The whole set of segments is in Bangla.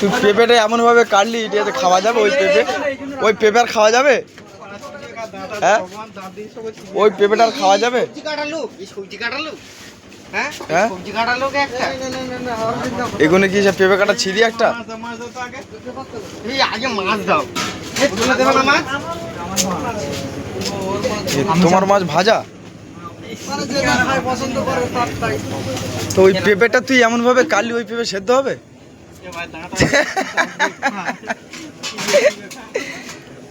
তুই পেঁপেটা এমনভাবে কাটলি এটাতে খাওয়া যাবে? ওই পেঁপে আর খাওয়া যাবে? হ্যাঁ, ওই পেঁপেটা আর খাওয়া যাবে? হ্যাঁ, এগুলো কি পেঁপে কাটা ছিঁড়ি একটা? তোমার মাছ ভাজা? তো ওই পেঁপেটা তুই এমন ভাবে কাটলি ওই পেঁপে সেদ্ধ হবে?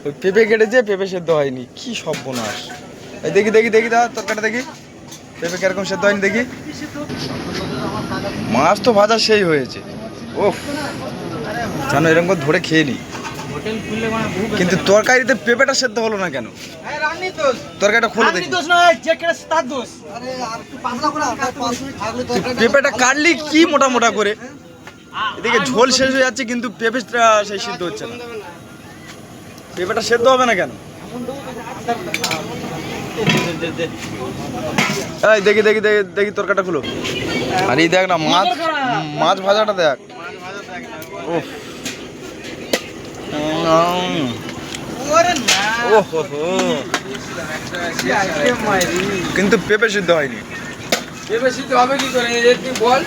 ওই পেঁপে কেটেছে, পেঁপে সেদ্ধ হয়নি, কি সর্বনাশ! দেখি দেখি দেখি দা তরকারিটা দেখি, পেঁপে কিরকম সেদ্ধ হয়নি দেখি। মাছ তো ভাজা সেই হয়েছে, ওফ, কেন এরকম করে ধরে খেয়ে নি। কিন্তু তরকারিতে পেঁপেটা সেদ্ধ হলো না কেন? তরকারিটা খুলে দেখি। পেঁপেটা কাটলি কি মোটা মোটা করে, এদিকে ঝোল শেষ হয়ে যাচ্ছে কিন্তু পেঁপেটা সেই সিদ্ধ হচ্ছে না। পেঁপেটা সেদ্ধ হবে না কেন? এই দেখি দেখি দেখি দেখি তরকারিটা খুলো। আর এই দেখ না, মাছ ভাজাটা দেখ। ওহ, কিন্তু পেঁপে সিদ্ধ হয়নি। পেঁপে সিদ্ধ হবে কি করে তুই বল?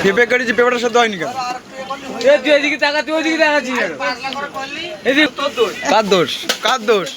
পেঁপে কাটিছি, পেঁপেটা সিদ্ধ হয়নি কেন? তুই এদিকে তাকা, তুই ওইদিকে তাকাচ্ছিস। কার দোষ? কার দোষ?